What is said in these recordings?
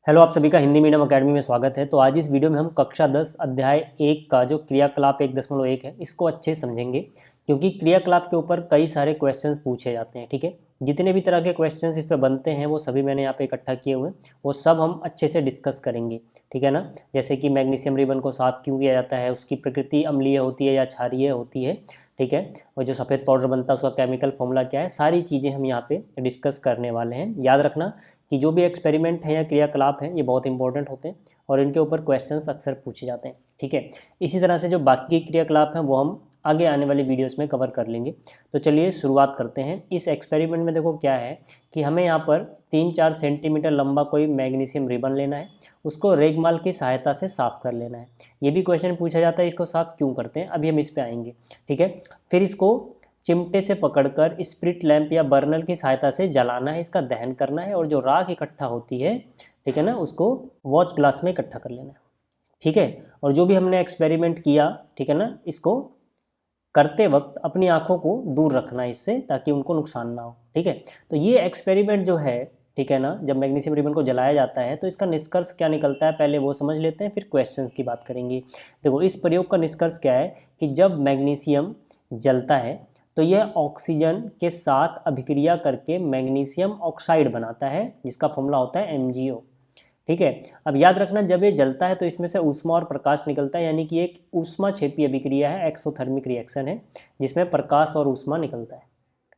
Hello, आप सभी का हिंदी मीडियम अकेडमी में स्वागत है। तो आज इस वीडियो में हम कक्षा 10 अध्याय 1 का जो क्रियाकलाप 1.1 है इसको अच्छे से समझेंगे, क्योंकि क्रियाकलाप के ऊपर कई सारे क्वेश्चंस पूछे जाते हैं। ठीक है, जितने भी तरह के क्वेश्चंस इस पे बनते हैं वो सभी मैंने यहाँ पे इकट्ठा किए हुए हैं, वो सब हम अच्छे से डिस्कस करेंगे। ठीक है ना, जैसे कि मैग्नीशियम रिबन को साफ क्यों किया जाता है, उसकी प्रकृति अम्लीय होती है या क्षारीय होती है। ठीक है, और जो सफ़ेद पाउडर बनता है उसका केमिकल फॉर्मूला क्या है, सारी चीज़ें हम यहाँ पे डिस्कस करने वाले हैं। याद रखना कि जो भी एक्सपेरिमेंट हैं या क्रियाकलाप हैं ये बहुत इंपॉर्टेंट होते हैं और इनके ऊपर क्वेश्चंस अक्सर पूछे जाते हैं। ठीक है, इसी तरह से जो बाकी क्रियाकलाप हैं वो हम आगे आने वाली वीडियोस में कवर कर लेंगे। तो चलिए शुरुआत करते हैं। इस एक्सपेरिमेंट में देखो क्या है कि हमें यहाँ पर 3-4 सेंटीमीटर लंबा कोई मैग्नीशियम रिबन लेना है, उसको रेगमाल की सहायता से साफ़ कर लेना है। ये भी क्वेश्चन पूछा जाता है इसको साफ़ क्यों करते हैं, अभी हम इस पर आएंगे। ठीक है, फिर इसको चिमटे से पकड़कर स्प्रिट लैंप या बर्नर की सहायता से जलाना है, इसका दहन करना है और जो राख इकट्ठा होती है, ठीक है ना, उसको वॉच ग्लास में इकट्ठा कर लेना है। ठीक है, और जो भी हमने एक्सपेरिमेंट किया, ठीक है ना, इसको करते वक्त अपनी आंखों को दूर रखना है इससे, ताकि उनको नुकसान ना हो। ठीक है, तो ये एक्सपेरिमेंट जो है, ठीक है ना, जब मैग्नीशियम रिबन को जलाया जाता है तो इसका निष्कर्ष क्या निकलता है पहले वो समझ लेते हैं, फिर क्वेश्चंस की बात करेंगे। देखो, इस प्रयोग का निष्कर्ष क्या है कि जब मैग्नीशियम जलता है तो यह ऑक्सीजन के साथ अभिक्रिया करके मैग्नीशियम ऑक्साइड बनाता है, जिसका फॉर्मूला होता है MgO। ठीक है, अब याद रखना जब ये जलता है तो इसमें से ऊष्मा और प्रकाश निकलता है, यानी कि एक ऊष्मा क्षेपी अभिक्रिया है, एक्सोथर्मिक रिएक्शन है, जिसमें प्रकाश और ऊष्मा निकलता है।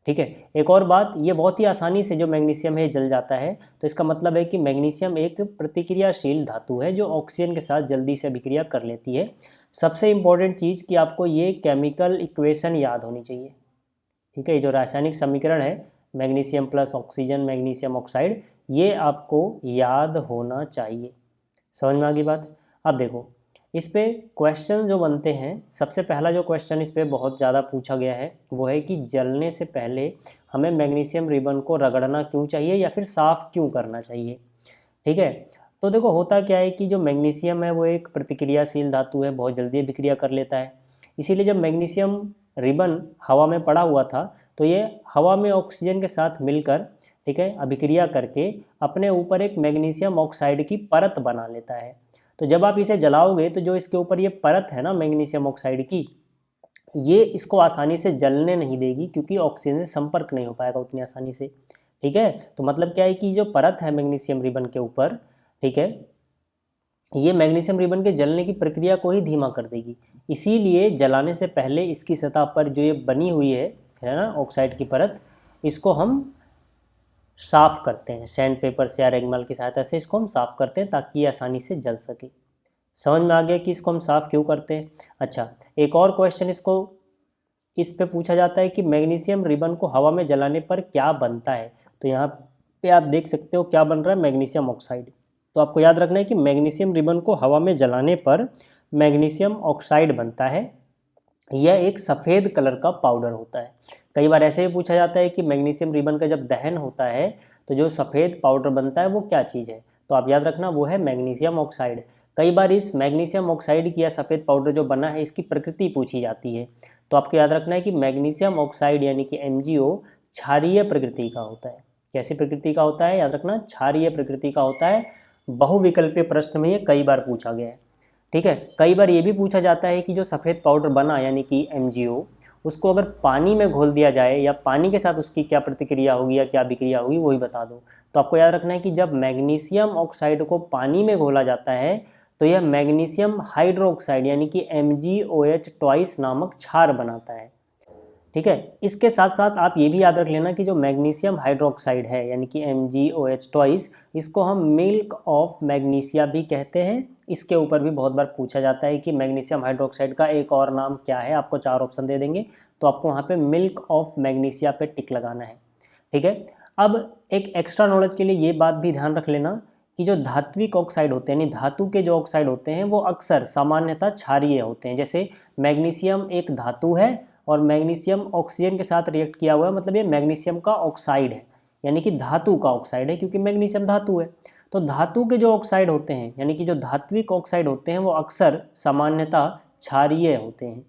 ठीक है, एक और बात, ये बहुत ही आसानी से जो मैग्नीशियम है जल जाता है, तो इसका मतलब है कि मैग्नीशियम एक प्रतिक्रियाशील धातु है जो ऑक्सीजन के साथ जल्दी से अभिक्रिया कर लेती है। सबसे इंपॉर्टेंट चीज़ कि आपको ये केमिकल इक्वेशन याद होनी चाहिए। ठीक है, ये जो रासायनिक समीकरण है magnesium plus oxygen magnesium oxide, ये आपको याद होना चाहिए। समझ में आ गई बात। अब देखो, इस पे क्वेश्चन जो बनते हैं, सबसे पहला जो क्वेश्चन इस पे बहुत ज़्यादा पूछा गया है वो है कि जलने से पहले हमें मैग्नीशियम रिबन को रगड़ना क्यों चाहिए या फिर साफ़ क्यों करना चाहिए। ठीक है, तो देखो होता क्या है कि जो मैग्नीशियम है वो एक प्रतिक्रियाशील धातु है, बहुत जल्दी अभिक्रिया कर लेता है। इसीलिए जब मैग्नीशियम रिबन हवा में पड़ा हुआ था तो ये हवा में ऑक्सीजन के साथ मिलकर, ठीक है, अभिक्रिया करके अपने ऊपर एक मैग्नीशियम ऑक्साइड की परत बना लेता है। तो जब आप इसे जलाओगे तो जो इसके ऊपर ये परत है ना मैग्नीशियम ऑक्साइड की, ये इसको आसानी से जलने नहीं देगी, क्योंकि ऑक्सीजन से संपर्क नहीं हो पाएगा उतनी आसानी से। ठीक है, तो मतलब क्या है कि जो परत है मैग्नीशियम रिबन के ऊपर, ठीक है, ये मैग्नीशियम रिबन के जलने की प्रक्रिया को ही धीमा कर देगी। इसीलिए जलाने से पहले इसकी सतह पर जो ये बनी हुई है ना ऑक्साइड की परत, इसको हम साफ़ करते हैं सैंड पेपर से या रेगमाल की सहायता से, इसको हम साफ़ करते हैं ताकि ये आसानी से जल सके। समझ में आ गया कि इसको हम साफ़ क्यों करते हैं। अच्छा, एक और क्वेश्चन इस पे पूछा जाता है कि मैग्नीशियम रिबन को हवा में जलाने पर क्या बनता है। तो यहाँ पे आप देख सकते हो क्या बन रहा है, मैग्नीशियम ऑक्साइड। तो आपको याद रखना है कि मैग्नीशियम रिबन को हवा में जलाने पर मैग्नीशियम ऑक्साइड बनता है। यह एक सफ़ेद कलर का पाउडर होता है। कई बार ऐसे भी पूछा जाता है कि मैग्नीशियम रिबन का जब दहन होता है तो जो सफ़ेद पाउडर बनता है वो क्या चीज़ है, तो आप याद रखना वो है मैग्नीशियम ऑक्साइड। कई बार इस मैग्नीशियम ऑक्साइड की या सफ़ेद पाउडर जो बना है इसकी प्रकृति पूछी जाती है। तो आपको याद रखना है कि मैग्नीशियम ऑक्साइड यानी कि MgO क्षारीय प्रकृति का होता है। कैसी प्रकृति का होता है, याद रखना क्षारीय प्रकृति का होता है। बहुविकल्पीय प्रश्न में ये कई बार पूछा गया है। ठीक है, कई बार ये भी पूछा जाता है कि जो सफ़ेद पाउडर बना यानी कि MgO, उसको अगर पानी में घोल दिया जाए या पानी के साथ उसकी क्या प्रतिक्रिया होगी या क्या अभिक्रिया होगी वही बता दो। तो आपको याद रखना है कि जब मैग्नीशियम ऑक्साइड को पानी में घोला जाता है तो यह मैग्नीशियम हाइड्रोक्साइड यानी कि MgOH ट्वाइस नामक क्षार बनाता है। ठीक है, इसके साथ साथ आप ये भी याद रख लेना कि जो मैग्नीशियम हाइड्रोक्साइड है यानी कि MgOH ट्वाइस, इसको हम मिल्क ऑफ मैग्नीशिया भी कहते हैं। इसके ऊपर भी बहुत बार पूछा जाता है कि मैग्नीशियम हाइड्रोक्साइड का एक और नाम क्या है, आपको 4 ऑप्शन दे देंगे, तो आपको वहाँ पे मिल्क ऑफ मैग्नीशिया पे टिक लगाना है। ठीक है, अब एक एक्स्ट्रा नॉलेज के लिए ये बात भी ध्यान रख लेना कि जो धात्विक ऑक्साइड होते हैं यानी धातु के जो ऑक्साइड होते हैं वो अक्सर सामान्यतः क्षारीय होते हैं। जैसे मैग्नीशियम एक धातु है और मैग्नीशियम ऑक्सीजन के साथ रिएक्ट किया हुआ है, मतलब ये मैग्नीशियम का ऑक्साइड है, यानी कि धातु का ऑक्साइड है, क्योंकि मैग्नीशियम धातु है। तो धातु के जो ऑक्साइड होते हैं यानी कि जो धात्विक ऑक्साइड होते हैं वो अक्सर सामान्यतः क्षारीय होते हैं।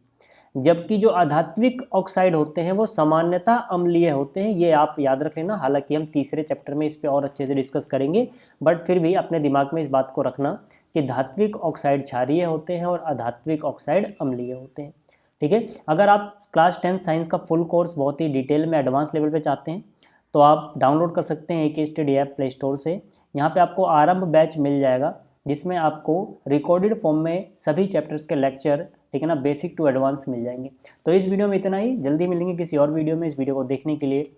जबकि जो अधात्विक ऑक्साइड होते हैं वो सामान्यतः अम्लीय होते हैं। ये आप याद रख लेना, हालांकि हम तीसरे चैप्टर में इस पे और अच्छे से डिस्कस करेंगे, बट फिर भी अपने दिमाग में इस बात को रखना कि धात्विक ऑक्साइड क्षारीय होते हैं और अधात्विक ऑक्साइड अम्लीय होते हैं। ठीक है, अगर आप क्लास 10 साइंस का फुल कोर्स बहुत ही डिटेल में एडवांस लेवल पे चाहते हैं तो आप डाउनलोड कर सकते हैं AK study app play store से। यहाँ पे आपको आरंभ बैच मिल जाएगा, जिसमें आपको रिकॉर्डेड फॉर्म में सभी चैप्टर्स के लेक्चर, ठीक है ना, बेसिक टू एडवांस मिल जाएंगे। तो इस वीडियो में इतना ही, जल्दी मिलेंगे किसी और वीडियो में। इस वीडियो को देखने के लिए